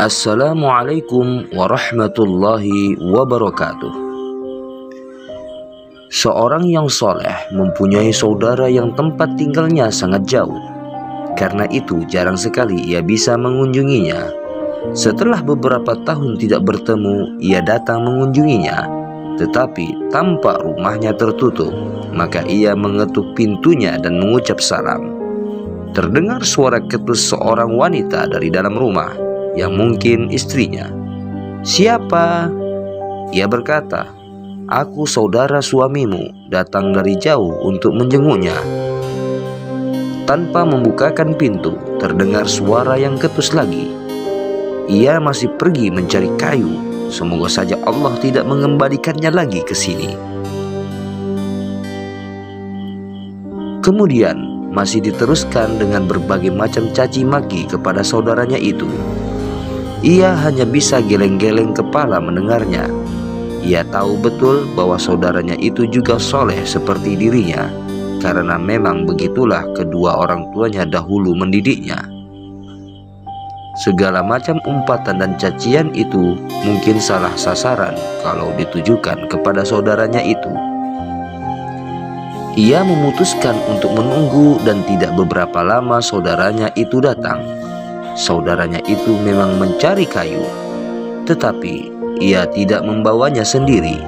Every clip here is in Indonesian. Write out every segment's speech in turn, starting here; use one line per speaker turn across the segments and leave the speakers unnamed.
Assalamualaikum warahmatullahi wabarakatuh. Seorang yang soleh mempunyai saudara yang tempat tinggalnya sangat jauh. Karena itu jarang sekali ia bisa mengunjunginya. Setelah beberapa tahun tidak bertemu, ia datang mengunjunginya. Tetapi tampak rumahnya tertutup. Maka ia mengetuk pintunya dan mengucap salam. Terdengar suara ketus seorang wanita dari dalam rumah, yang mungkin istrinya. "Siapa?" Ia berkata, "Aku saudara suamimu, datang dari jauh untuk menjenguknya." Tanpa membukakan pintu, terdengar suara yang ketus lagi. Ia masih pergi mencari kayu. Semoga saja Allah tidak mengembalikannya lagi ke sini. Kemudian masih diteruskan dengan berbagai macam caci maki kepada saudaranya itu. Ia hanya bisa geleng-geleng kepala mendengarnya. Ia tahu betul bahwa saudaranya itu juga soleh seperti dirinya, karena memang begitulah kedua orang tuanya dahulu mendidiknya. Segala macam umpatan dan cacian itu mungkin salah sasaran kalau ditujukan kepada saudaranya itu. Ia memutuskan untuk menunggu dan tidak beberapa lama saudaranya itu datang. Saudaranya itu memang mencari kayu, tetapi ia tidak membawanya sendiri.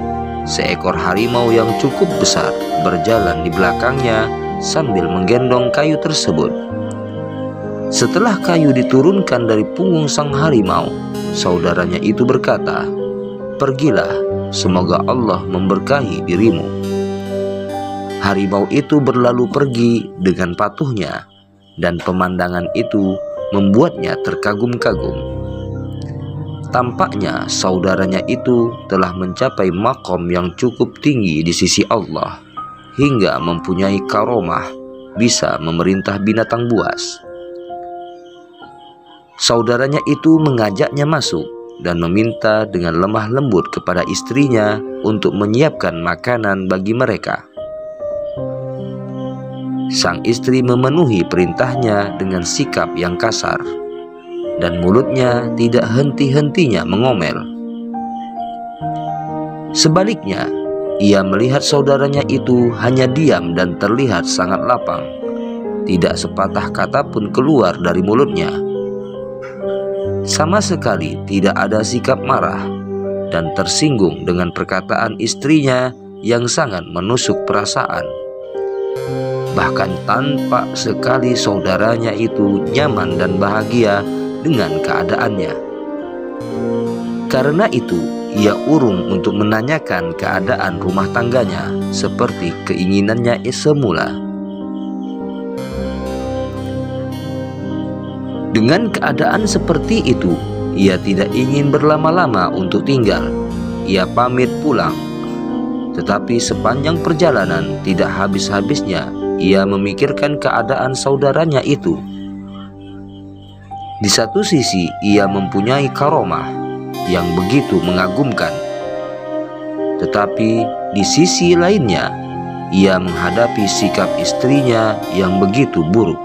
Seekor harimau yang cukup besar berjalan di belakangnya sambil menggendong kayu tersebut. Setelah kayu diturunkan dari punggung sang harimau, saudaranya itu berkata, "Pergilah, semoga Allah memberkahi dirimu." Harimau itu berlalu pergi dengan patuhnya, dan pemandangan itu membuatnya terkagum-kagum. Tampaknya saudaranya itu telah mencapai makom yang cukup tinggi di sisi Allah, hingga mempunyai karomah, bisa memerintah binatang buas. Saudaranya itu mengajaknya masuk dan meminta dengan lemah lembut kepada istrinya untuk menyiapkan makanan bagi mereka. Sang istri memenuhi perintahnya dengan sikap yang kasar, dan mulutnya tidak henti-hentinya mengomel. Sebaliknya, ia melihat saudaranya itu hanya diam dan terlihat sangat lapang. Tidak sepatah kata pun keluar dari mulutnya. Sama sekali tidak ada sikap marah dan tersinggung dengan perkataan istrinya yang sangat menusuk perasaan. Bahkan tampak sekali saudaranya itu nyaman dan bahagia dengan keadaannya. Karena itu, ia urung untuk menanyakan keadaan rumah tangganya seperti keinginannya semula. Dengan keadaan seperti itu, ia tidak ingin berlama-lama untuk tinggal. Ia pamit pulang. Tetapi sepanjang perjalanan tidak habis-habisnya ia memikirkan keadaan saudaranya itu. Di satu sisi ia mempunyai karomah yang begitu mengagumkan, tetapi di sisi lainnya ia menghadapi sikap istrinya yang begitu buruk.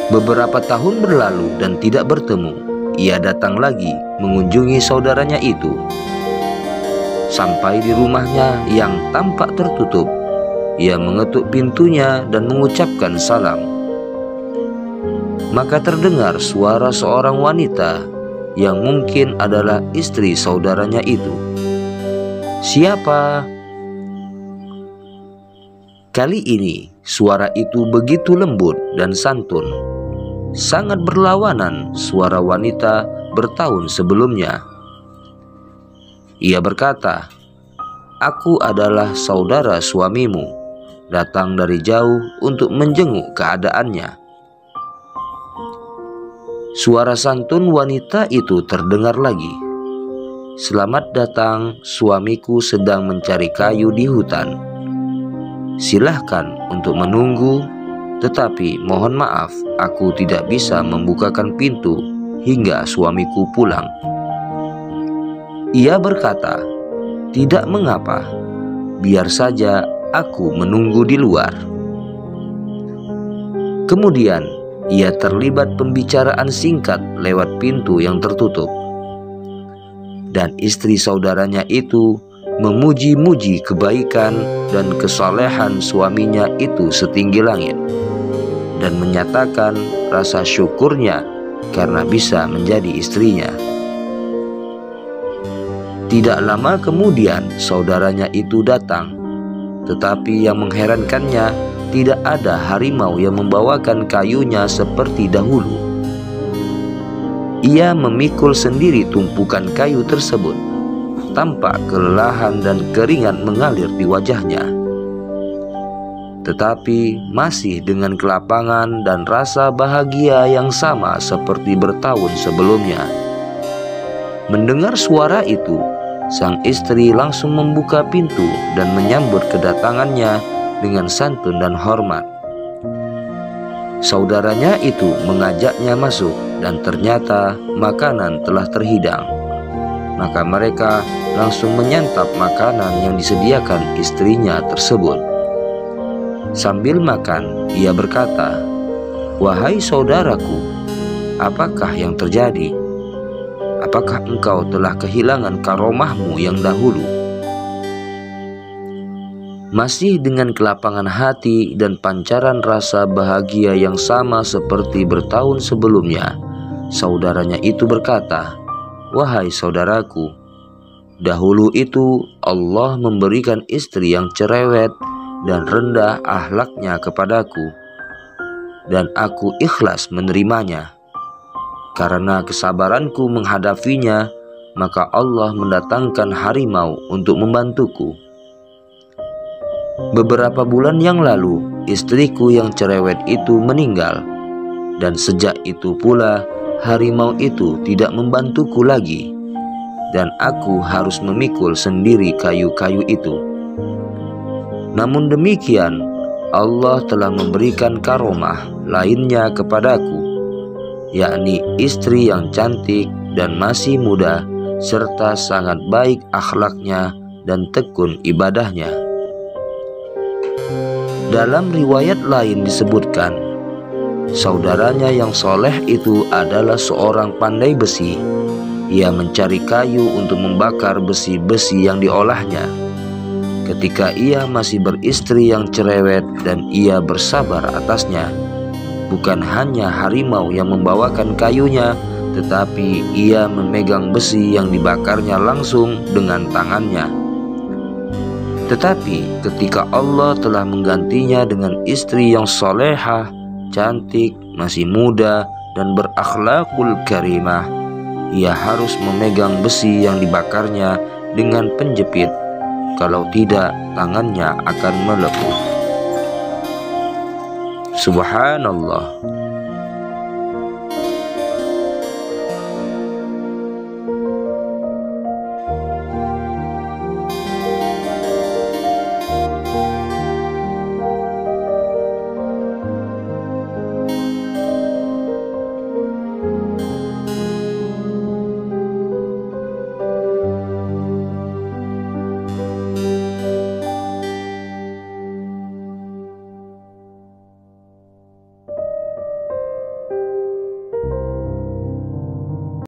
Beberapa tahun berlalu dan tidak bertemu. Ia datang lagi mengunjungi saudaranya itu. Sampai di rumahnya yang tampak tertutup, ia mengetuk pintunya dan mengucapkan salam. Maka terdengar suara seorang wanita yang mungkin adalah istri saudaranya itu. "Siapa?" Kali ini suara itu begitu lembut dan santun, sangat berlawanan suara wanita bertahun sebelumnya. Ia berkata, "Aku adalah saudara suamimu, datang dari jauh untuk menjenguk keadaannya." Suara santun wanita itu terdengar lagi. "Selamat datang, suamiku sedang mencari kayu di hutan. Silahkan untuk menunggu, tetapi mohon maaf, aku tidak bisa membukakan pintu hingga suamiku pulang." Ia berkata, "Tidak mengapa, biar saja aku menunggu di luar." Kemudian ia terlibat pembicaraan singkat lewat pintu yang tertutup. Dan istri saudaranya itu memuji-muji kebaikan dan kesalehan suaminya itu setinggi langit, dan menyatakan rasa syukurnya karena bisa menjadi istrinya. Tidak lama kemudian saudaranya itu datang, tetapi yang mengherankannya, tidak ada harimau yang membawakan kayunya seperti dahulu. Ia memikul sendiri tumpukan kayu tersebut. Tampak kelelahan dan keringat mengalir di wajahnya, tetapi masih dengan kelapangan dan rasa bahagia yang sama seperti bertahun sebelumnya. Mendengar suara itu, sang istri langsung membuka pintu dan menyambut kedatangannya dengan santun dan hormat. Saudaranya itu mengajaknya masuk dan ternyata makanan telah terhidang. Maka mereka langsung menyantap makanan yang disediakan istrinya tersebut. Sambil makan, ia berkata, "Wahai saudaraku, apakah yang terjadi? Apakah engkau telah kehilangan karomahmu yang dahulu?" Masih dengan kelapangan hati dan pancaran rasa bahagia yang sama seperti bertahun sebelumnya, saudaranya itu berkata, "Wahai saudaraku, dahulu itu Allah memberikan istri yang cerewet dan rendah akhlaknya kepadaku, dan aku ikhlas menerimanya. Karena kesabaranku menghadapinya, maka Allah mendatangkan harimau untuk membantuku. Beberapa bulan yang lalu, istriku yang cerewet itu meninggal, dan sejak itu pula harimau itu tidak membantuku lagi, dan aku harus memikul sendiri kayu-kayu itu. Namun demikian, Allah telah memberikan karomah lainnya kepadaku, yakni istri yang cantik dan masih muda, serta sangat baik akhlaknya dan tekun ibadahnya." Dalam riwayat lain disebutkan, saudaranya yang soleh itu adalah seorang pandai besi. Ia mencari kayu untuk membakar besi-besi yang diolahnya. Ketika ia masih beristri yang cerewet dan ia bersabar atasnya, bukan hanya harimau yang membawakan kayunya, tetapi ia memegang besi yang dibakarnya langsung dengan tangannya. Tetapi ketika Allah telah menggantinya dengan istri yang solehah, cantik, masih muda, dan berakhlakul karimah, ia harus memegang besi yang dibakarnya dengan penjepit. Kalau tidak, tangannya akan melepuh. Subhanallah.